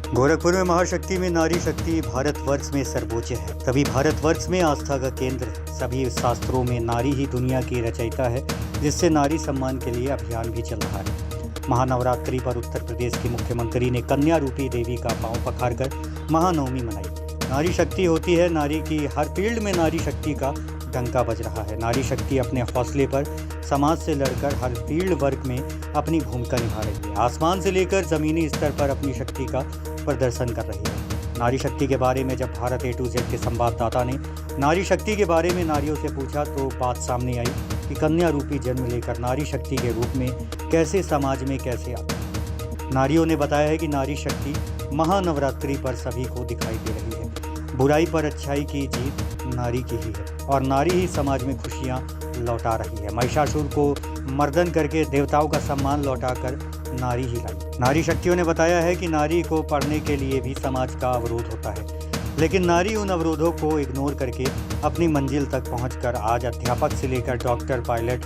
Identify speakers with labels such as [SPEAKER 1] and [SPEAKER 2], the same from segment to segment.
[SPEAKER 1] गोरखपुर में महाशक्ति में नारी शक्ति भारतवर्ष में सर्वोच्च है, तभी भारतवर्ष में आस्था का केंद्र है। सभी शास्त्रों में नारी ही दुनिया की रचयिता है, जिससे नारी सम्मान के लिए अभियान भी चल रहा है। महानवरात्रि पर उत्तर प्रदेश के मुख्यमंत्री ने कन्या रूपी देवी का पांव पखारकर महानवमी मनाई। नारी शक्ति होती है नारी की, हर फील्ड में नारी शक्ति का डंका बज रहा है। नारी शक्ति अपने हौसले पर समाज से लड़कर हर फील्ड वर्क में अपनी भूमिका निभा रही है। आसमान से लेकर जमीनी स्तर पर अपनी शक्ति का प्रदर्शन कर रही है। नारी शक्ति के बारे में जब भारत A to Z के संवाददाता ने नारी शक्ति के बारे में नारियों से पूछा तो बात सामने आई कि कन्या रूपी जन्म लेकर नारी शक्ति के रूप में कैसे समाज में कैसे आती है। नारियों ने बताया है कि नारी शक्ति महानवरात्रि पर सभी को दिखाई दे रही है। बुराई पर अच्छाई की जीत नारी की ही है और नारी ही समाज में खुशियाँ लौटा रही है। महिषासुर को मर्दन करके देवताओं का सम्मान लौटाकर नारी ही लाई। नारी शक्तियों ने बताया है कि नारी को पढ़ने के लिए भी समाज का अवरोध होता है, लेकिन नारी उन अवरोधों को इग्नोर करके अपनी मंजिल तक पहुंचकर आज अध्यापक से लेकर डॉक्टर, पायलट,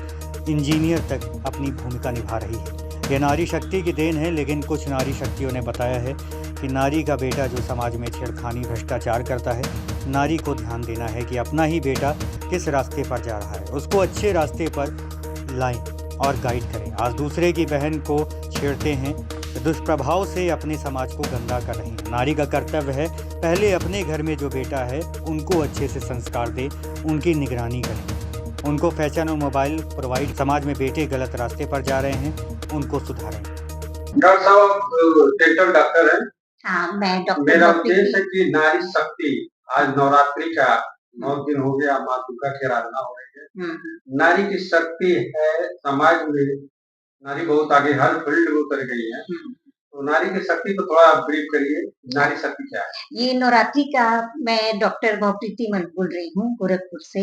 [SPEAKER 1] इंजीनियर तक अपनी भूमिका निभा रही है। यह नारी शक्ति की देन है, लेकिन कुछ नारी शक्तियों ने बताया है कि नारी का बेटा जो समाज में छेड़खानी, भ्रष्टाचार करता है, नारी को ध्यान देना है कि अपना ही बेटा किस रास्ते पर जा रहा है, उसको अच्छे रास्ते पर लाएं और गाइड करें। आज दूसरे की बहन को छेड़ते हैं, दुष्प्रभाव से अपने समाज को गंदा कर रहे हैं। नारी का कर्तव्य है पहले अपने घर में जो बेटा है उनको अच्छे से संस्कार दे, उनकी निगरानी करें, उनको फैशन और मोबाइल प्रोवाइड। समाज में बेटे गलत रास्ते पर जा रहे हैं, उनको सुधारें।
[SPEAKER 2] डॉक्टर साहब डेंटल डॉक्टर हैं।
[SPEAKER 3] हाँ, मैं डॉक्टर
[SPEAKER 2] मेरा उद्देश्य है कि नारी शक्ति, आज नवरात्रि का 9 दिन हो गया, माँ दुर्गा की आराधना हो रही है। नारी की शक्ति है समाज में, नारी बहुत आगे हर फील्ड में उतर गई है। तो नारी की शक्ति को थोड़ा ब्रीफ करिए, नारी शक्ति क्या है?
[SPEAKER 3] ये नवरात्रि का, मैं डॉक्टर भवप्रीति मन बोल रही हूँ गोरखपुर से।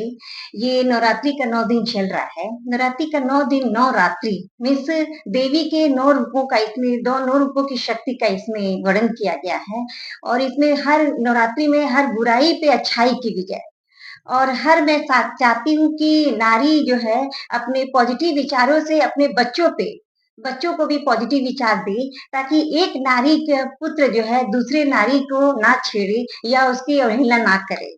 [SPEAKER 3] ये नवरात्रि का 9 दिन चल रहा है। नवरात्रि का 9 दिन, 9 रात्रि मीन्स देवी के 9 रूपों का, इसमें 9 रूपों की शक्ति का इसमें वर्णन किया गया है। और इसमें हर नवरात्रि में हर बुराई पे अच्छाई की विजय, और हर मैं चाहती हूँ कि नारी जो है अपने पॉजिटिव विचारों से अपने बच्चों को भी पॉजिटिव विचार दे, ताकि एक नारी के पुत्र जो है दूसरे नारी को ना छेड़े या उसकी अवहेलना ना करे।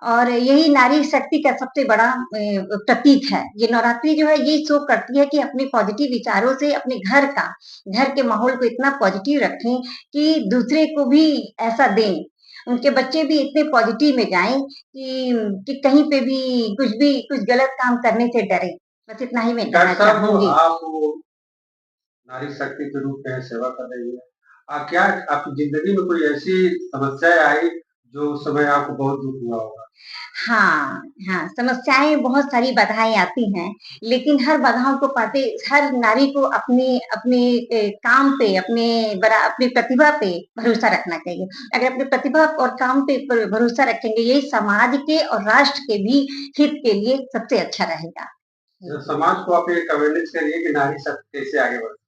[SPEAKER 3] और यही नारी शक्ति का सबसे बड़ा प्रतीक है। ये नवरात्रि जो है ये शो करती है कि अपने पॉजिटिव विचारों से अपने घर के माहौल को इतना पॉजिटिव रखें कि दूसरे को भी ऐसा दें, उनके बच्चे भी इतने पॉजिटिव में जाएं कि कहीं पे भी कुछ गलत काम करने से डरे। बस इतना ही मैं कहना चाहूंगी।
[SPEAKER 2] आप नारी शक्ति के रूप में सेवा कर रही है, क्या आपकी जिंदगी में कोई ऐसी समस्याएं आई जो उस समय आपको बहुत दुख हुआ होगा?
[SPEAKER 3] हाँ, समस्याएं बहुत सारी बाधाएं आती हैं, लेकिन हर बाधाओं को पाते हर नारी को अपने काम पे, अपनी प्रतिभा पे भरोसा रखना चाहिए। अगर अपनी प्रतिभा और काम पे भरोसा रखेंगे, यही समाज के और राष्ट्र के भी हित के लिए सबसे अच्छा रहेगा।
[SPEAKER 2] समाज को आप एक अवेयरनेस करिए कि नारी शक्ति कैसे आगे बढ़े।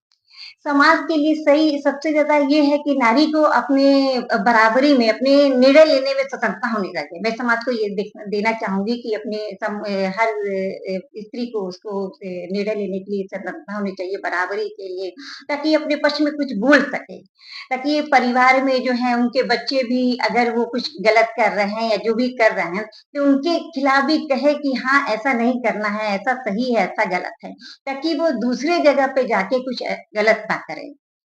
[SPEAKER 3] समाज के लिए सही सबसे ज्यादा ये है कि नारी को अपने बराबरी में, अपने निर्णय लेने में स्वतंत्रता होनी चाहिए। मैं समाज को ये देना चाहूंगी कि हर स्त्री को उसको निर्णय लेने के लिए स्वतंत्रता होनी चाहिए, बराबरी के लिए, ताकि अपने पक्ष में कुछ बोल सके, ताकि परिवार में जो है उनके बच्चे भी अगर वो कुछ गलत कर रहे हैं या जो भी कर रहे हैं तो उनके खिलाफ भी कहे कि हाँ ऐसा नहीं करना है, ऐसा सही है, ऐसा गलत है, ताकि वो दूसरे जगह पे जाके कुछ गलत ना करें।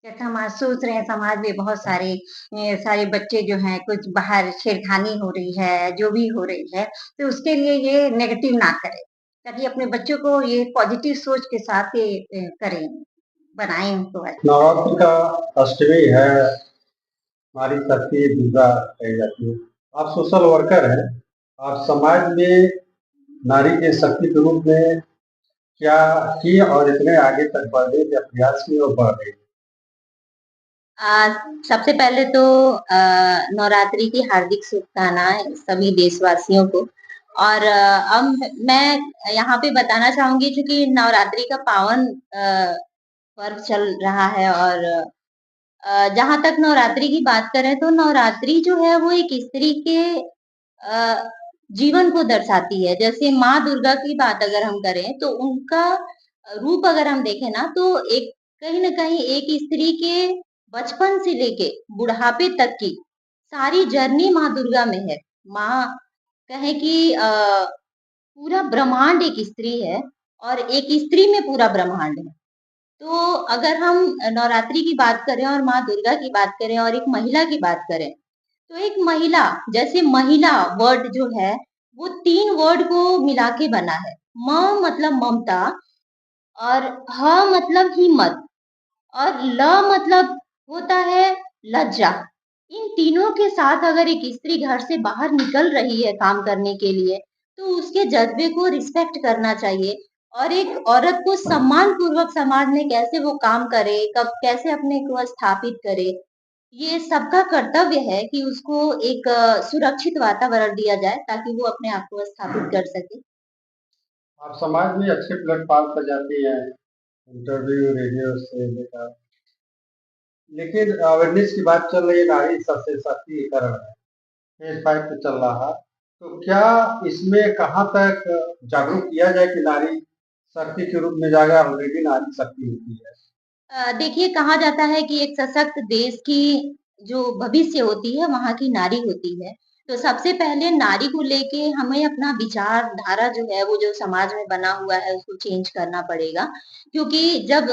[SPEAKER 3] जैसा हम सोच रहे हैं समाज में बहुत सारे बच्चे जो हैं कुछ बाहर छेड़खानी हो रही है, जो भी हो रही है, तो उसके लिए ये नेगेटिव ना करें, ताकि अपने बच्चों को ये पॉजिटिव सोच के साथ ये करें, बनाएं उनको।
[SPEAKER 2] नवरात्रि का अष्टमी है, हमारी शक्ति दुर्गा कही जाती है। आप सोशल वर्कर हैं, आप समाज में नारी के शक्ति के रूप में क्या किए और इतने आगे तक बढ़ने के प्रयास किए और बढ़ रहे?
[SPEAKER 4] सबसे पहले तो नवरात्रि की हार्दिक शुभकामनाएं सभी देशवासियों को। और अब मैं यहाँ पे बताना चाहूंगी, क्योंकि नवरात्रि का पावन पर्व चल रहा है, और जहाँ तक नवरात्रि की बात करें तो नवरात्रि जो है वो एक स्त्री के जीवन को दर्शाती है। जैसे माँ दुर्गा की बात अगर हम करें तो उनका रूप अगर हम देखें ना, तो एक कहीं न कहीं एक स्त्री के बचपन से लेके बुढ़ापे तक की सारी जर्नी माँ दुर्गा में है। माँ कहें कि पूरा ब्रह्मांड एक स्त्री है और एक स्त्री में पूरा ब्रह्मांड है। तो अगर हम नवरात्रि की बात करें और माँ दुर्गा की बात करें और एक महिला की बात करें, तो एक महिला, जैसे महिला वर्ड जो है वो 3 वर्ड को मिला के बना है। म मतलब ममता, और ह मतलब हिम्मत, और ल मतलब होता है लज्जा। इन तीनों के साथ अगर एक स्त्री घर से बाहर निकल रही है काम करने के लिए, तो उसके जज्बे को रिस्पेक्ट करना चाहिए। और एक औरत को सम्मान पूर्वक समाज में कैसे वो काम करे, कब कैसे अपने को स्थापित करे, ये सबका कर्तव्य है कि उसको एक सुरक्षित वातावरण दिया जाए ताकि वो अपने आप को स्थापित कर सके।
[SPEAKER 2] आप समाज में अच्छे प्लेटफॉर्म पर जाती हैं, इंटरव्यू, रेडियो से लेकर, लेकिन अवेयरनेस की बात चल रही है, नारी सशक्तिकरण है, फेज 5 पे चल रहा है, तो क्या इसमें कहाँ तक जागरूक किया जाए कि नारी शक्ति के रूप में जाएगा? ऑलरेडी नारी शक्ति होती है।
[SPEAKER 4] देखिए, कहा जाता है कि एक सशक्त देश की जो भविष्य होती है वहाँ की नारी होती है। तो सबसे पहले नारी को लेके हमें अपना विचारधारा जो है वो जो समाज में बना हुआ है उसको चेंज करना पड़ेगा। क्योंकि जब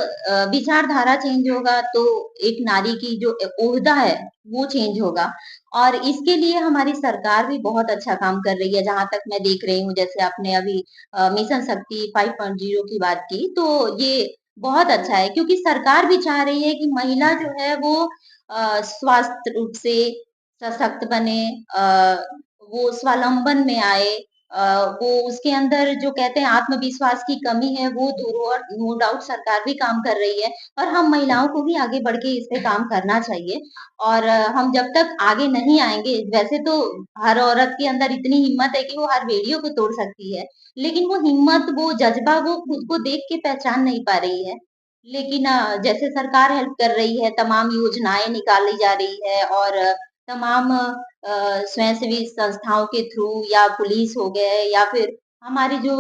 [SPEAKER 4] विचारधारा चेंज होगा तो एक नारी की जो ओहदा है वो चेंज होगा। और इसके लिए हमारी सरकार भी बहुत अच्छा काम कर रही है। जहाँ तक मैं देख रही हूँ, जैसे आपने अभी मिशन शक्ति 5.0 की बात की, तो ये बहुत अच्छा है क्योंकि सरकार भी चाह रही है कि महिला जो है वो स्वास्थ्य रूप से सशक्त बने, वो स्वावलंबन में आए, वो उसके अंदर जो कहते हैं आत्मविश्वास की कमी है वो दूर हो। और नो डाउट सरकार भी काम कर रही है और हम महिलाओं को भी आगे बढ़ के इस पे काम करना चाहिए। और हम जब तक आगे नहीं आएंगे, वैसे तो हर औरत के अंदर इतनी हिम्मत है कि वो हर बेड़ियों को तोड़ सकती है, लेकिन वो हिम्मत, वो जज़्बा वो खुद को देख के पहचान नहीं पा रही है। लेकिन जैसे सरकार हेल्प कर रही है, तमाम योजनाएँ निकाली जा रही है, और तमाम स्वयंसेवी संस्थाओं के थ्रू, या पुलिस हो गए, या फिर हमारी जो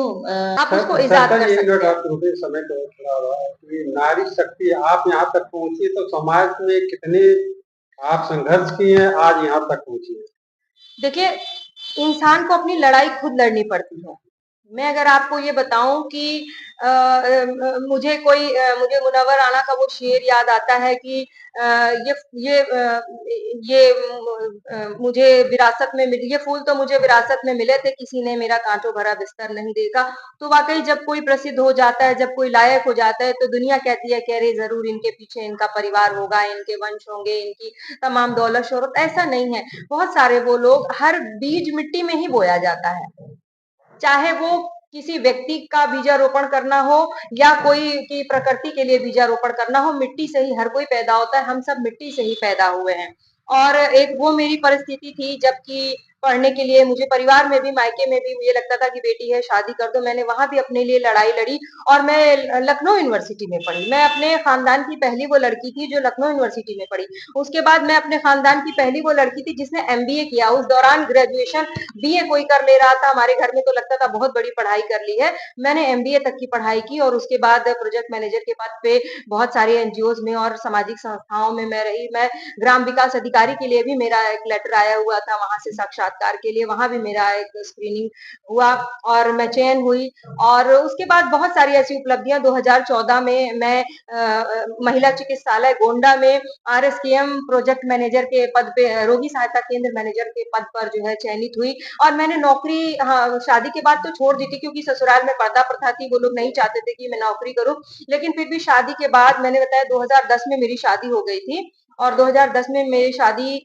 [SPEAKER 4] आप उसको इजाद कर सकते हैं।
[SPEAKER 2] आप रुके, समय तो थोड़ा हुआ है कि नारी शक्ति आप यहाँ तक पहुंची, तो समाज में कितने आप संघर्ष किए हैं, आज यहाँ तक पहुंची है?
[SPEAKER 5] देखिए, इंसान को अपनी लड़ाई खुद लड़नी पड़ती है। मैं अगर आपको ये बताऊं कि मुझे मुनव्वर राना का वो शेर याद आता है कि मुझे विरासत में मिले, ये फूल तो मुझे विरासत में मिले थे, किसी ने मेरा कांटों भरा बिस्तर नहीं देखा। तो वाकई जब कोई प्रसिद्ध हो जाता है, जब कोई लायक हो जाता है, तो दुनिया कहती है कि अरे जरूर इनके पीछे इनका परिवार होगा, इनके वंश होंगे, इनकी तमाम दौलत शोहरत। ऐसा नहीं है। बहुत सारे वो लोग, हर बीज मिट्टी में ही बोया जाता है, चाहे वो किसी व्यक्ति का बीजारोपण करना हो या कोई की प्रकृति के लिए बीजारोपण करना हो, मिट्टी से ही हर कोई पैदा होता है। हम सब मिट्टी से ही पैदा हुए हैं। और एक वो मेरी परिस्थिति थी जबकि पढ़ने के लिए मुझे परिवार में भी, मायके में भी मुझे लगता था कि बेटी है शादी कर दो। मैंने वहां भी अपने लिए लड़ाई लड़ी और मैं लखनऊ यूनिवर्सिटी में पढ़ी। मैं अपने खानदान की पहली वो लड़की थी जो लखनऊ यूनिवर्सिटी में पढ़ी। उसके बाद मैं अपने खानदान की पहली वो लड़की थी जिसने एमबीए किया। उस दौरान ग्रेजुएशन बीए कोई कर ले रहा था, हमारे घर में तो लगता था बहुत बड़ी पढ़ाई कर ली है। मैंने एमबीए तक की पढ़ाई की और उसके बाद प्रोजेक्ट मैनेजर के पद पे बहुत सारे एनजीओ में और सामाजिक संस्थाओं में मैं रही। मैं ग्राम विकास अधिकारी के लिए भी मेरा एक लेटर आया हुआ था, वहां से साक्षात्कार के लिए, वहां भी मेरा एक स्क्रीनिंग हुआ और मैं चयन हुई। और उसके बाद बहुत सारी ऐसी उपलब्धियां, 2014 में मैं महिला चिकित्सालय गोंडा में आरएसकेएम प्रोजेक्ट मैनेजर के पद पे, रोगी सहायता केंद्र मैनेजर के पद पर जो है चयनित हुई। और मैंने नौकरी, हाँ, शादी के बाद तो छोड़ दी थी क्योंकि ससुराल में पर्दा प्रथा थी, वो लोग नहीं चाहते थे कि मैं नौकरी करूं। लेकिन फिर भी शादी के बाद, मैंने बताया 2010 में मेरी शादी हो गई थी और 2010 में मेरी शादी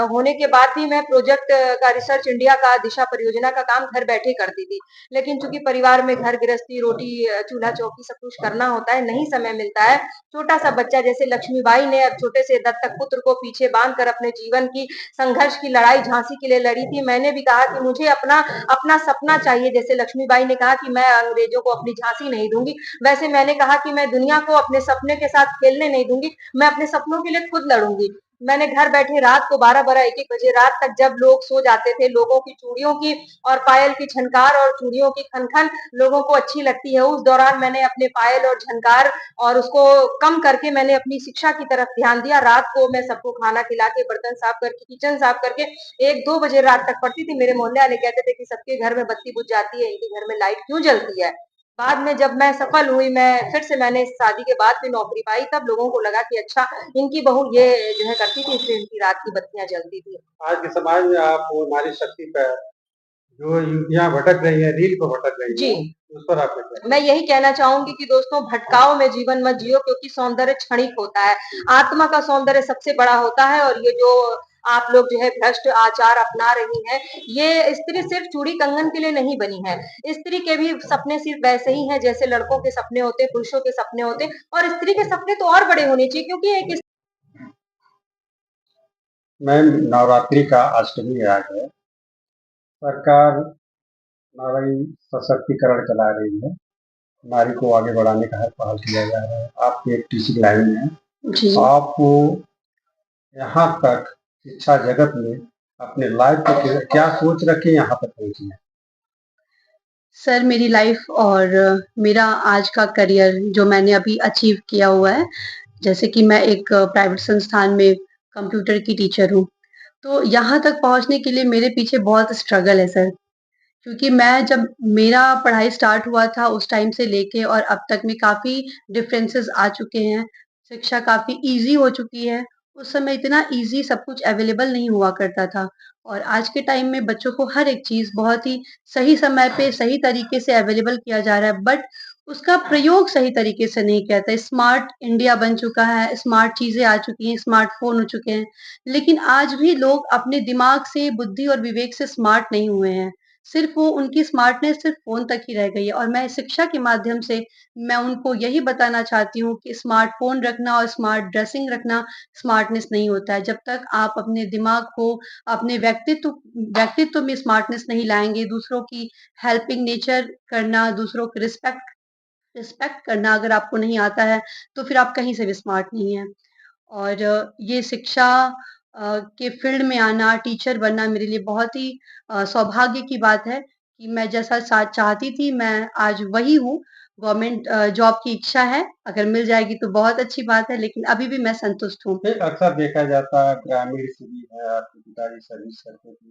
[SPEAKER 5] होने के बाद भी मैं प्रोजेक्ट का, रिसर्च इंडिया का, दिशा परियोजना का काम घर बैठे करती थी। लेकिन चूंकि परिवार में घर गृहस्थी, रोटी चूल्हा चौकी सब कुछ करना होता है, नहीं समय मिलता है। छोटा सा बच्चा, जैसे लक्ष्मीबाई ने अब छोटे से दत्तक पुत्र को पीछे बांध कर अपने जीवन की संघर्ष की लड़ाई झांसी के लिए लड़ी थी, मैंने भी कहा कि मुझे अपना अपना सपना चाहिए। जैसे लक्ष्मीबाई ने कहा कि मैं अंग्रेजों को अपनी झांसी नहीं दूंगी, वैसे मैंने कहा कि मैं दुनिया को अपने सपने के साथ खेलने नहीं दूंगी, मैं अपने सपनों के लिए खुद लड़ूंगी। मैंने घर बैठे रात को 12-12, 1-1 बजे रात तक जब लोग सो जाते थे, लोगों की चूड़ियों की और पायल की झनकार और चूड़ियों की खन-खन लोगों को अच्छी लगती है। उस दौरान मैंने अपने पायल और झनकार और उसको कम करके मैंने अपनी शिक्षा की तरफ ध्यान दिया। रात को मैं सबको खाना खिला के, बर्तन साफ करके, किचन साफ करके 1-2 बजे रात तक पढ़ती थी। मेरे मोहल्ले वाले कहते थे कि सबके घर में बत्ती बुझ जाती है, इनके घर में लाइट क्यों जलती है? बाद में जब मैं सफल हुई, मैं फिर से मैंने शादी के बाद भी नौकरी पाई, तब लोगों को लगा कि अच्छा इनकी बहू ये जो है करती थी, इसलिए इनकी रात की बत्तियां जलती थी।
[SPEAKER 2] आज के समाज में आप वो नारी शक्ति पर जो युवतियां भटक रही है, रील पर भटक रही
[SPEAKER 5] जी।
[SPEAKER 2] है, उस पर आप क्या कहते
[SPEAKER 5] मैं यही कहना चाहूंगी कि दोस्तों भटकाव में जीवन मत जियो, क्योंकि सौंदर्य क्षणिक होता है। आत्मा का सौंदर्य सबसे बड़ा होता है और ये जो आप लोग जो है भ्रष्ट आचार अपना रही हैं, ये स्त्री सिर्फ चूड़ी कंगन के लिए नहीं बनी है। स्त्री के भी सपने सिर्फ वैसे ही हैं जैसे लड़कों के सपने होते, पुरुषों के सपने होते, और स्त्री के सपने तो और बड़े होने चाहिए, क्योंकि एक
[SPEAKER 2] मैम, नवरात्रि का अष्टमी आज है। सरकार नारी सशक्तिकरण चला रही है, नारी को आगे बढ़ाने का हर पहल किया जा रहा है। आप एक टीचिंग लाइन में हैं,
[SPEAKER 3] जी।
[SPEAKER 2] आप यहाँ तक शिक्षा जगत में अपने लाइफ को क्या सोच रखे यहाँ तक पहुँची हैं?
[SPEAKER 6] सर मेरी लाइफ और मेरा आज का करियर जो मैंने अभी अचीव किया हुआ है, जैसे कि मैं एक प्राइवेट संस्थान में कंप्यूटर की टीचर हूँ। तो यहाँ तक पहुँचने के लिए मेरे पीछे बहुत स्ट्रगल है सर। क्योंकि मैं जब मेरा पढ़ाई स्टार्ट हुआ था उस टाइम से लेके और अब तक में काफ़ी डिफरेंसेस आ चुके हैं। शिक्षा काफ़ी ईज़ी हो चुकी है। उस समय इतना ईज़ी सब कुछ अवेलेबल नहीं हुआ करता था और आज के टाइम में बच्चों को हर एक चीज़ बहुत ही सही समय पे, सही तरीके से अवेलेबल किया जा रहा है, बट उसका प्रयोग सही तरीके से नहीं किया जाता है। स्मार्ट इंडिया बन चुका है, स्मार्ट चीज़ें आ चुकी हैं, स्मार्टफ़ोन हो चुके हैं, लेकिन आज भी लोग अपने दिमाग से, बुद्धि और विवेक से स्मार्ट नहीं हुए हैं। सिर्फ़ वो उनकी स्मार्टनेस सिर्फ़ फ़ोन तक ही रह गई है और मैं शिक्षा के माध्यम से मैं उनको यही बताना चाहती हूँ कि स्मार्टफ़ोन रखना और स्मार्ट ड्रेसिंग रखना स्मार्टनेस नहीं होता है। जब तक आप अपने दिमाग को, अपने व्यक्तित्व में स्मार्टनेस नहीं लाएँगे, दूसरों की हेल्पिंग नेचर करना, दूसरों को रिस्पेक्ट रिस्पेक्ट करना अगर आपको नहीं आता है, तो फिर आप कहीं से भी स्मार्ट नहीं हैं। और ये शिक्षा के फ़ील्ड में आना, टीचर बनना मेरे लिए बहुत ही सौभाग्य की बात है कि मैं जैसा चाहती थी मैं आज वही हूँ। गवर्नमेंट जॉब की इच्छा है, अगर मिल जाएगी तो बहुत अच्छी बात है, लेकिन अभी भी मैं संतुष्ट हूँ।
[SPEAKER 2] अक्सर देखा जाता है ग्रामीण से भी है, आपके पिताजी सर्विस करते थे।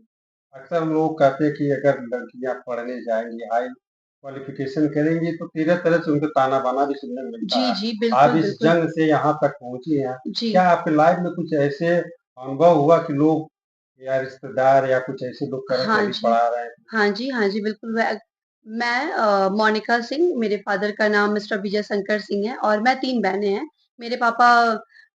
[SPEAKER 2] अक्सर लोग कहते हैं कि अगर लड़कियां पढ़ने जाएंगी, हाई क्वालिफिकेशन करेंगी तो तरह से उनको ताना बाना भी सुनने को मिलता
[SPEAKER 6] जी,
[SPEAKER 2] है।
[SPEAKER 6] जी,
[SPEAKER 2] आप
[SPEAKER 6] बिल्कुल,
[SPEAKER 2] इस
[SPEAKER 6] बिल्कुल।
[SPEAKER 2] जंग से यहाँ तक पहुंची हैं,
[SPEAKER 6] जी।
[SPEAKER 2] क्या आपके लाइफ में कुछ ऐसे अनुभव हुआ कि लोग या रिश्तेदार या कुछ ऐसे लोग कह रहे
[SPEAKER 6] हाँ
[SPEAKER 2] कि अभी
[SPEAKER 6] जी।
[SPEAKER 2] पढ़ा रहे हैं?
[SPEAKER 6] हाँ जी, हाँ जी, बिल्कुल मैं मोनिका सिंह, मेरे फ़ादर का नाम मिस्टर विजय शंकर सिंह है और मैं 3 बहनें हैं। मेरे पापा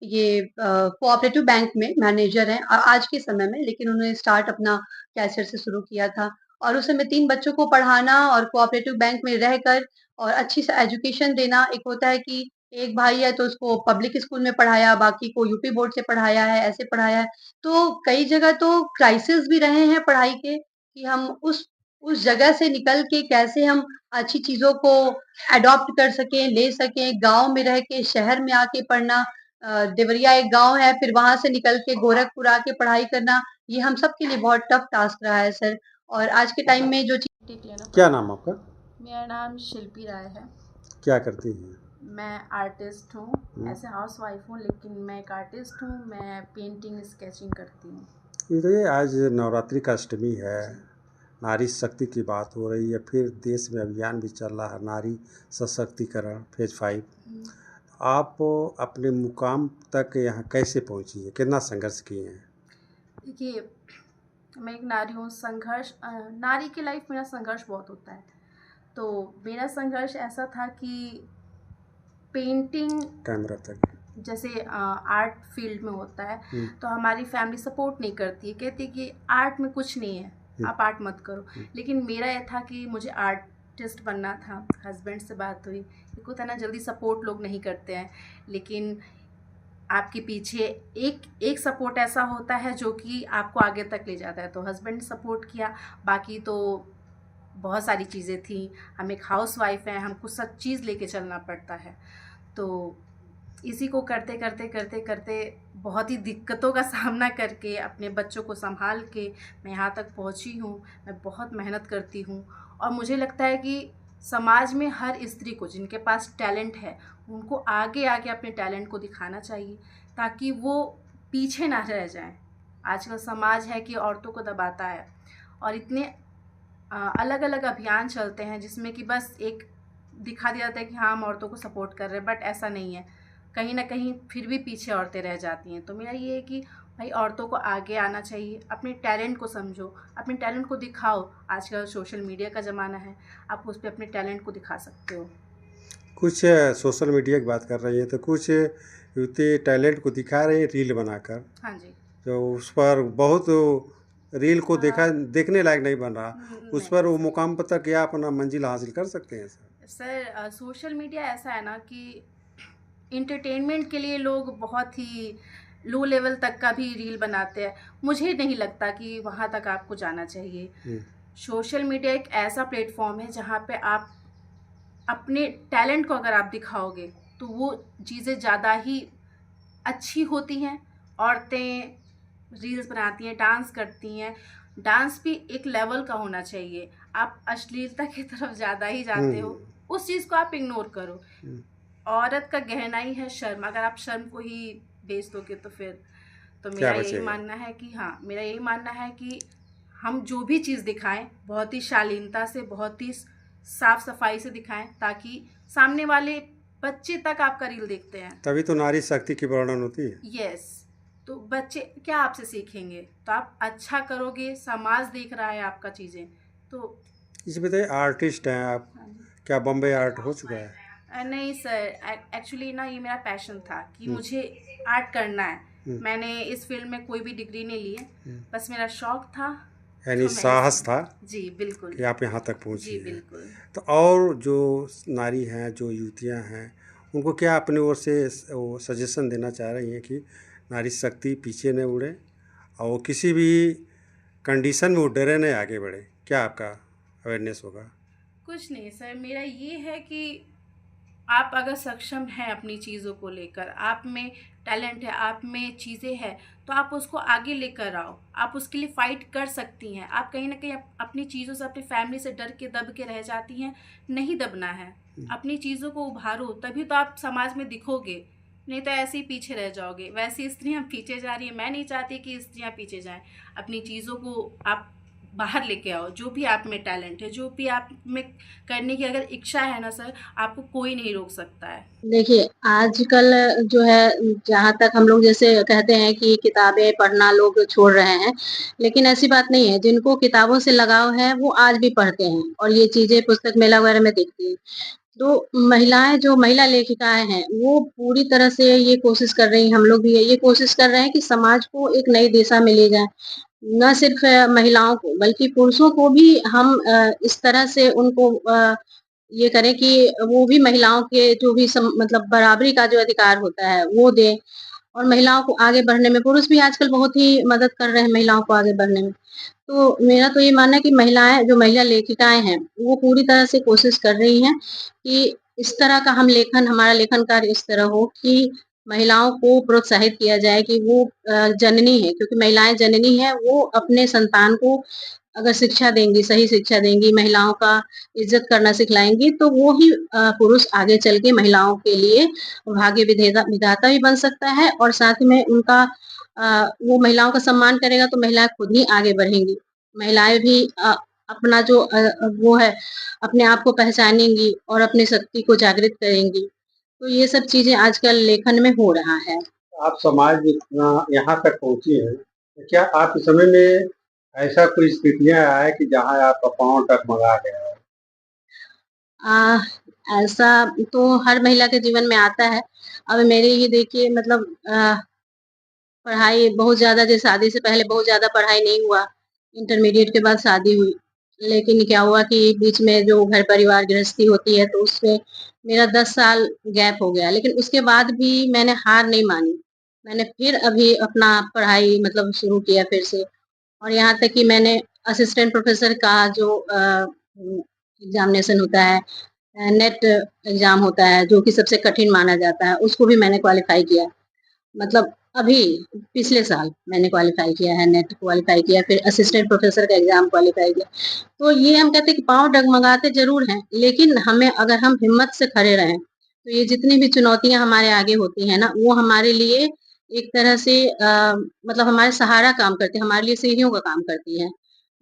[SPEAKER 6] ये कोऑपरेटिव बैंक में मैनेजर हैं आज के समय में, लेकिन उन्होंने स्टार्ट अपना कैशियर से शुरू किया था और उस समय 3 बच्चों को पढ़ाना और कोऑपरेटिव बैंक में रहकर और अच्छी से एजुकेशन देना, एक होता है कि एक भाई है तो उसको पब्लिक स्कूल में पढ़ाया, बाकी को यूपी बोर्ड से पढ़ाया है, ऐसे पढ़ाया है। तो कई जगह तो क्राइसिस भी रहे हैं पढ़ाई के कि हम उस जगह से निकल के कैसे हम अच्छी चीज़ों को एडॉप्ट कर सकें, ले सकें, गाँव में रह के शहर में आके पढ़ना देवरिया एक गाँव है, फिर वहाँ से निकल के गोरखपुर आके पढ़ाई करना, ये हम सब के लिए बहुत टफ टास्क रहा है सर। और आज के टाइम में जो
[SPEAKER 7] टिक लेना
[SPEAKER 2] क्या नाम आपका?
[SPEAKER 7] मेरा नाम शिल्पी राय है।
[SPEAKER 2] क्या करती हैं?
[SPEAKER 7] मैं आर्टिस्ट हूँ, ऐसे हाउस वाइफ हूँ, लेकिन मैं एक आर्टिस्ट हूँ। मैं पेंटिंग स्केचिंग करती हूँ।
[SPEAKER 2] ये आज नवरात्रि का अष्टमी है, नारी शक्ति की बात हो रही है, फिर देश में अभियान भी चल रहा है नारी सशक्तिकरण फेज 5। आप अपने मुकाम तक यहाँ कैसे पहुँची है, कितना संघर्ष किए हैं?
[SPEAKER 7] देखिए, मैं एक नारी हूँ। संघर्ष, नारी की लाइफ मेरा संघर्ष बहुत होता है। तो मेरा संघर्ष ऐसा था कि पेंटिंग
[SPEAKER 2] कैमरा तक
[SPEAKER 7] जैसे आर्ट फील्ड में होता है, तो हमारी फैमिली सपोर्ट नहीं करती है, कहती है कि आर्ट में कुछ नहीं है, आप आर्ट मत करो। लेकिन मेरा यह था कि मुझे आर्टिस्ट बनना था। हस्बैंड से बात हुई, एक होता है ना जल्दी सपोर्ट लोग नहीं करते हैं, लेकिन आपके पीछे एक सपोर्ट ऐसा होता है जो कि आपको आगे तक ले जाता है। तो हस्बैंड ने सपोर्ट किया, बाकी तो बहुत सारी चीज़ें थी। हम एक हाउस वाइफ हैं, हमको सब चीज़ लेके चलना पड़ता है। तो इसी को करते करते करते करते बहुत ही दिक्कतों का सामना करके अपने बच्चों को संभाल के मैं यहाँ तक पहुँची हूँ। मैं बहुत मेहनत करती हूँ और मुझे लगता है कि समाज में हर स्त्री को जिनके पास टैलेंट है उनको आगे आके अपने टैलेंट को दिखाना चाहिए ताकि वो पीछे ना रह जाएं। आजकल समाज है कि औरतों को दबाता है और इतने अलग अलग अभियान चलते हैं जिसमें कि बस एक दिखा दिया जाता है कि हाँ हम औरतों को सपोर्ट कर रहे हैं, बट ऐसा नहीं है। कहीं ना कहीं फिर भी पीछे औरतें रह जाती हैं। तो मेरा ये है कि भाई औरतों को आगे आना चाहिए, अपने टैलेंट को समझो, अपने टैलेंट को दिखाओ। आजकल सोशल मीडिया का ज़माना है, आप उस पर अपने टैलेंट को दिखा सकते हो।
[SPEAKER 8] कुछ सोशल मीडिया की बात कर रही हैं तो कुछ युवती टैलेंट को दिखा रही हैं रील बनाकर,
[SPEAKER 7] हाँ जी।
[SPEAKER 8] जो उस पर बहुत रील को देखने लायक नहीं बन रहा, उस पर वो मुकाम पर तक या अपना मंजिल हासिल कर सकते हैं
[SPEAKER 7] सर सोशल मीडिया ऐसा है ना कि इंटरटेनमेंट के लिए लोग बहुत ही लो लेवल तक का भी रील बनाते हैं। मुझे नहीं लगता कि वहाँ तक आपको जाना चाहिए। सोशल मीडिया एक ऐसा प्लेटफॉर्म है जहाँ पे आप अपने टैलेंट को अगर आप दिखाओगे तो वो चीज़ें ज़्यादा ही अच्छी होती हैं। औरतें रील्स बनाती हैं, डांस करती हैं, डांस भी एक लेवल का होना चाहिए। आप अश्लीलता की तरफ ज़्यादा ही जाते हो, उस चीज़ को आप इग्नोर करो। औरत का गहनाई है शर्म, अगर आप शर्म को ही बेच दोगे तो फिर तो मेरा यही मानना है कि हाँ, मेरा यही मानना है कि हम जो भी चीज़ दिखाएं बहुत ही शालीनता से, बहुत ही साफ सफाई से दिखाएं ताकि सामने वाले बच्चे तक आपका रील देखते हैं।
[SPEAKER 8] तभी तो नारी शक्ति की वर्णन होती है।
[SPEAKER 7] यस, तो बच्चे क्या आपसे सीखेंगे? तो आप अच्छा करोगे, समाज देख रहा है आपका चीज़ें। तो
[SPEAKER 8] इस बताइए, आर्टिस्ट हैं आप, क्या बॉम्बे आर्ट हो चुका है?
[SPEAKER 7] नहीं सर, एक्चुअली ना ये मेरा पैशन था कि मुझे आर्ट करना है। मैंने इस फील्ड में कोई भी डिग्री नहीं ली है, बस मेरा शौक था,
[SPEAKER 8] यानी साहस था
[SPEAKER 7] जी बिल्कुल,
[SPEAKER 8] कि आप यहाँ तक पहुँची
[SPEAKER 7] जी
[SPEAKER 8] हैं।
[SPEAKER 7] बिल्कुल।
[SPEAKER 8] तो और जो नारी हैं, जो युवतियाँ हैं, उनको क्या अपनी ओर से वो सजेशन देना चाह रही हैं कि नारी शक्ति पीछे न उड़े और वो किसी भी कंडीशन में वो डरे नहीं, आगे बढ़े? क्या आपका अवेयरनेस होगा?
[SPEAKER 7] कुछ नहीं सर, मेरा ये है कि आप अगर सक्षम हैं अपनी चीज़ों को लेकर, आप में टैलेंट है, आप में चीज़ें हैं, तो आप उसको आगे लेकर आओ। आप उसके लिए फ़ाइट कर सकती हैं। आप कहीं ना कहीं अपनी चीज़ों से, अपनी फैमिली से डर के दब के रह जाती हैं, नहीं दबना है। अपनी चीज़ों को उभारो, तभी तो आप समाज में दिखोगे, नहीं तो ऐसे ही पीछे रह जाओगे। वैसी स्त्रियां पीछे जा रही हैं, मैं नहीं चाहती कि स्त्रियां पीछे जाएं। अपनी चीज़ों को आप बाहर लेके आओ, जो भी आप में टैलेंट है, जो भी आप में करने की अगर इच्छा है ना सर, आपको कोई नहीं रोक सकता है।
[SPEAKER 6] देखिए, आजकल जो है, जहाँ तक हम लोग जैसे कहते हैं कि किताबें पढ़ना लोग छोड़ रहे हैं, लेकिन ऐसी बात नहीं है। जिनको किताबों से लगाव है वो आज भी पढ़ते हैं और ये चीज़ें पुस्तक मेला वगैरह में दिखती हैं। तो महिलाएँ, जो महिला लेखिकाएँ हैं, वो पूरी तरह से ये कोशिश कर रही हैं, हम लोग भी ये कोशिश कर रहे हैं कि समाज को एक नई दिशा में ले जाएँ। न सिर्फ़ महिलाओं को, बल्कि पुरुषों को भी हम इस तरह से उनको ये करें कि वो भी महिलाओं के जो भी मतलब बराबरी का जो अधिकार होता है, वो दें और महिलाओं को आगे बढ़ने में, पुरुष भी आजकल बहुत ही मदद कर रहे हैं महिलाओं को आगे बढ़ने में। तो मेरा तो ये मानना है कि महिलाएँ, जो महिला लेखिकाएँ हैं, वो पूरी तरह से कोशिश कर रही हैं कि इस तरह का हमारा लेखन कार्य इस तरह हो कि महिलाओं को प्रोत्साहित किया जाए कि वो जननी है, क्योंकि महिलाएँ जननी हैं, वो अपने संतान को अगर शिक्षा देंगी, सही शिक्षा देंगी, महिलाओं का इज़्ज़त करना सिखलाएँगी, तो वो ही पुरुष आगे चल के महिलाओं के लिए भाग्य विधाता भी बन सकता है और साथ में उनका वो महिलाओं का सम्मान करेगा तो महिलाएँ खुद ही आगे बढ़ेंगी। महिलाएँ भी अपना जो वो है, अपने आप को पहचानेंगी और अपनी शक्ति को जागृत करेंगी। तो ये सब चीज़ें आजकल लेखन में हो रहा है।
[SPEAKER 2] आप समाज में इतना यहाँ तक पहुँची हैं, तो क्या आप इस समय में ऐसा कोई स्थितियाँ आए कि जहाँ आपका पाँव डगमगा गया हो?
[SPEAKER 6] ऐसा तो हर महिला के जीवन में आता है। अब मेरे ही देखिए, मतलब पढ़ाई बहुत ज़्यादा, जैसे शादी से पहले बहुत ज़्यादा पढ़ाई नहीं हुआ, इंटरमीडिएट के बाद शादी हुई। लेकिन क्या हुआ कि बीच में जो घर परिवार गृहस्थी होती है, तो उसमें मेरा 10 साल गैप हो गया। लेकिन उसके बाद भी मैंने हार नहीं मानी। मैंने फिर अभी अपना पढ़ाई मतलब शुरू किया फिर से, और यहाँ तक कि मैंने असिस्टेंट प्रोफ़ेसर का जो एग्ज़ामिनेशन होता है, नेट एग्जाम होता है जो कि सबसे कठिन माना जाता है, उसको भी मैंने क्वालिफाई किया। मतलब अभी पिछले साल मैंने क्वालिफाई किया है, नेट क्वालिफाई किया, फिर असिस्टेंट प्रोफेसर का एग्जाम क्वालिफाई किया। तो ये हम कहते हैं कि पाँव डगमगाते जरूर हैं, लेकिन हमें अगर हम हिम्मत से खड़े रहें तो ये जितनी भी चुनौतियां हमारे आगे होती हैं ना, वो हमारे लिए एक तरह से मतलब हमारे सहारा काम करती है, हमारे लिए सीढ़ियों का काम करती है।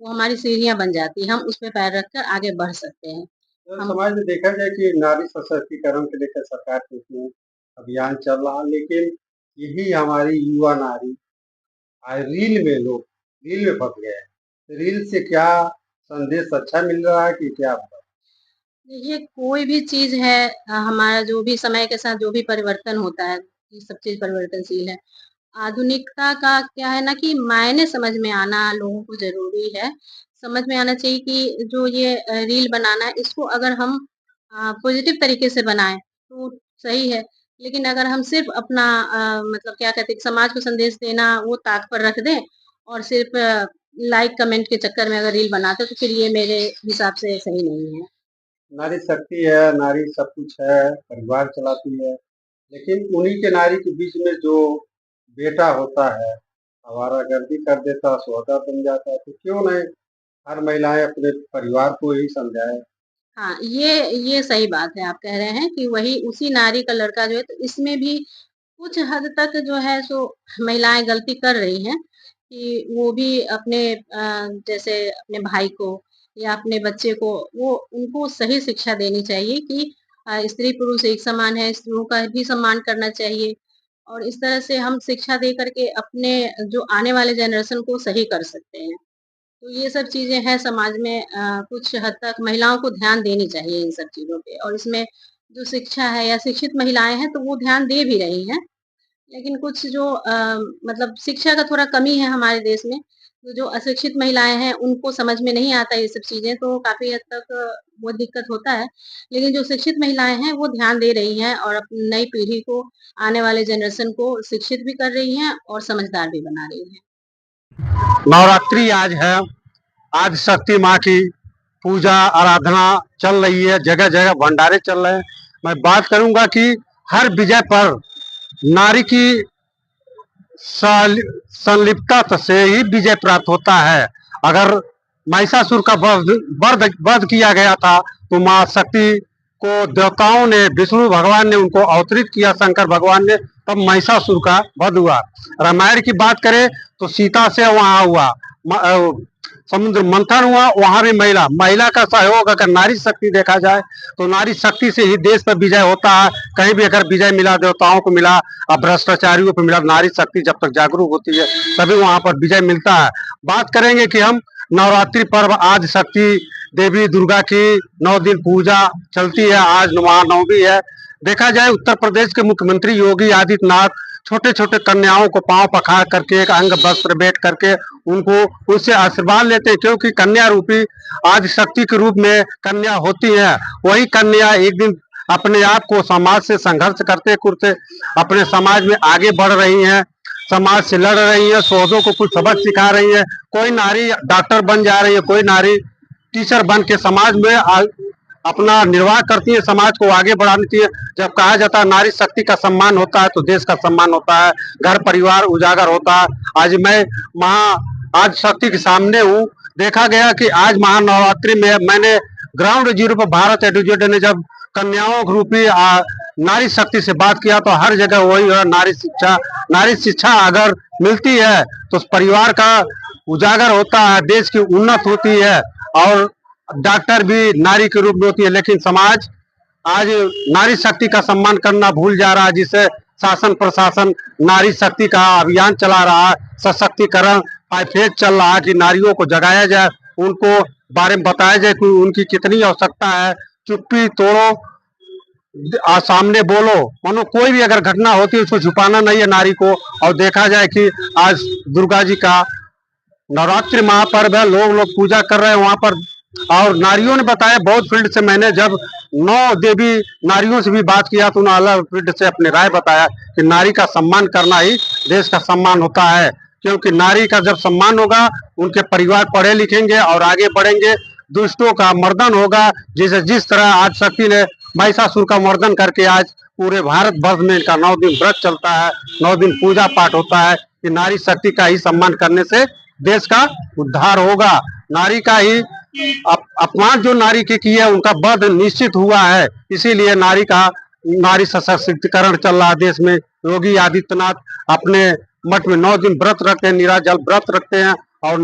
[SPEAKER 6] वो हमारी सीढ़ियां बन जाती है, हम उस पे पैर रखकर आगे बढ़ सकते हैं।
[SPEAKER 8] तो समाज में देखा जाए कि नारी सशक्तिकरण के लेकर सरकार के इसमें अभियान चल रहा, लेकिन यही हमारी युवा नारी आज रील में फंस गए हैं। रील से क्या संदेश अच्छा मिल रहा है कि क्या?
[SPEAKER 6] ये कोई भी चीज है, हमारा जो भी समय के साथ जो भी परिवर्तन होता है, ये सब चीज परिवर्तनशील है। आधुनिकता का क्या है ना कि मायने समझ में आना लोगों को ज़रूरी है। समझ में आना चाहिए कि जो ये रील बनाना है, इसको अगर हम पॉज़िटिव तरीके से बनाएँ तो सही है। लेकिन अगर हम सिर्फ़ अपना मतलब क्या कहते हैं कि समाज को संदेश देना वो ताक पर रख दें और सिर्फ़ लाइक कमेंट के चक्कर में अगर रील बनाते हैं तो फिर ये मेरे हिसाब से सही नहीं है।
[SPEAKER 8] नारी शक्ति है, नारी सब कुछ है, परिवार चलाती है, लेकिन उन्हीं के नारी के बीच में जो बेटा होता है, आवारागर्दी कर देता, सौदा बन जाता है, तो क्यों नहीं हर महिलाएं अपने परिवार को ही समझाए?
[SPEAKER 6] हाँ, ये सही बात है आप कह रहे हैं कि वही उसी नारी का लड़का जो है, तो इसमें भी कुछ हद तक जो है सो महिलाएँ गलती कर रही हैं कि वो भी अपने जैसे अपने भाई को या अपने बच्चे को वो उनको सही शिक्षा देनी चाहिए कि स्त्री-पुरुष एक समान है, स्त्रियों का भी सम्मान करना चाहिए और इस तरह से हम शिक्षा दे कर के अपने जो आने वाले जनरेशन को सही कर सकते हैं। तो ये सब चीज़ें हैं समाज में कुछ हद तक महिलाओं को ध्यान देनी चाहिए इन सब चीज़ों पे और इसमें जो शिक्षा है या शिक्षित महिलाएँ हैं, तो वो ध्यान दे भी रही हैं। लेकिन कुछ जो मतलब शिक्षा का थोड़ा कमी है हमारे देश में, तो जो अशिक्षित महिलाएँ हैं, उनको समझ में नहीं आता ये सब चीज़ें, तो काफ़ी हद तक वो दिक्कत होता है। लेकिन जो शिक्षित महिलाएँ हैं, वो ध्यान दे रही हैं और अपनी नई पीढ़ी को, आने वाले जनरेशन को शिक्षित भी कर रही हैं और समझदार भी बना रही हैं।
[SPEAKER 8] नवरात्रि आज है, आज शक्ति माँ की पूजा आराधना चल रही है, जगह जगह भंडारे चल रहे हैं। मैं बात करूंगा कि हर विजय पर नारी की संलिप्तता से ही विजय प्राप्त होता है। अगर महिषासुर का वध किया गया था तो माँ शक्ति को देवताओं ने, विष्णु भगवान ने उनको अवतरित किया, शंकर भगवान ने, तब महिषासुर का वध हुआ। रामायण की बात करें तो सीता से वहां हुआ, समुद्र मंथन हुआ, वहां भी महिला का सहयोग अगर नारी शक्ति देखा जाए तो नारी शक्ति से ही देश पर विजय होता है। कहीं भी अगर विजय मिला, देवताओं को मिला और भ्रष्टाचारियों को मिला, नारी शक्ति जब तक जागरूक होती है तभी वहां पर विजय मिलता है। बात करेंगे कि हम नवरात्रि पर्व, आज शक्ति देवी दुर्गा की 9 दिन पूजा चलती है, आज महानवमी है। देखा जाए उत्तर प्रदेश के मुख्यमंत्री योगी आदित्यनाथ छोटे छोटे कन्याओं को पांव पखार करके, एक अंग वस्त्र भेंट करके उनको उससे आशीर्वाद लेते हैं, क्योंकि कन्या रूपी आज शक्ति के रूप में कन्या होती है। वही कन्या एक दिन अपने आप को समाज से संघर्ष करते करते अपने समाज में आगे बढ़ रही हैं, समाज से लड़ रही है, शोधों को कुछ सबक सिखा रही है। कोई नारी डॉक्टर बन जा रही है, कोई नारी टीचर बन के समाज में अपना निर्वाह करती है, समाज को आगे बढ़ाती है। जब कहा जाता है नारी शक्ति का सम्मान होता है तो देश का सम्मान होता है, घर परिवार उजागर होता है। आज मैं आज शक्ति के सामने हूँ। देखा गया कि आज महानवरात्रि में मैंने ग्राउंड जीरो पर भारत एडुकेट ने जब कन्याओं रूपी नारी शक्ति से बात किया तो हर जगह वही है, नारी शिक्षा अगर मिलती है तो परिवार का उजागर होता है, देश की उन्नत होती है और डॉक्टर भी नारी के रूप में होती है। लेकिन समाज आज नारी शक्ति का सम्मान करना भूल जा रहा है, जिससे शासन प्रशासन नारी शक्ति का अभियान चला रहा है, सशक्तिकरण पाइफेट चल रहा है कि नारियों को जगाया जाए, उनको बारे में बताया जाए कि उनकी कितनी आवश्यकता है। चुप्पी तोड़ो, सामने बोलो, मानो कोई भी अगर घटना होती है उसको छुपाना नहीं है नारी को। और देखा जाए कि आज दुर्गा जी का नवरात्रि महापर्व है, लोग पूजा कर रहे हैं वहां पर, और नारियों ने बताया बहुत फील्ड से, मैंने जब 9 देवी नारियों से भी बात किया तो उन्होंने अलग फील्ड से अपने राय बताया कि नारी का सम्मान करना ही देश का सम्मान होता है, क्योंकि नारी का जब सम्मान होगा उनके परिवार पढ़े लिखेंगे और आगे बढ़ेंगे। दुष्टों का मर्दन होगा। जिस तरह आज शक्ति ने महिषासुर का मर्दन करके आज पूरे भारत वर्ष में इनका 9 दिन व्रत चलता है, 9 दिन पूजा पाठ होता है कि नारी शक्ति का ही सम्मान करने से देश का उद्धार होगा। नारी का ही अपमान जो नारी के किए उनका वध निश्चित हुआ है। इसीलिए नारी सशक्तिकरण चल रहा है देश में। योगी आदित्यनाथ अपने मठ में 9 दिन व्रत रखते हैं, निराजल व्रत रखते हैं और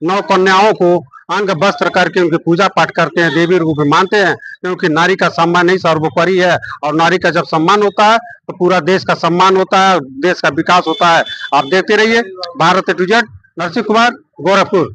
[SPEAKER 8] 9 कन्याओं को अंग वस्त्र करके उनकी पूजा पाठ करते हैं, देवी रूप में मानते हैं, क्योंकि नारी का सम्मान ही सर्वोपरि है। और नारी का जब सम्मान होता है तो पूरा देश का सम्मान होता है, देश का विकास होता है। आप देखते रहिए भारत ए टू जेड। नरसिंह कुमार, गोरखपुर।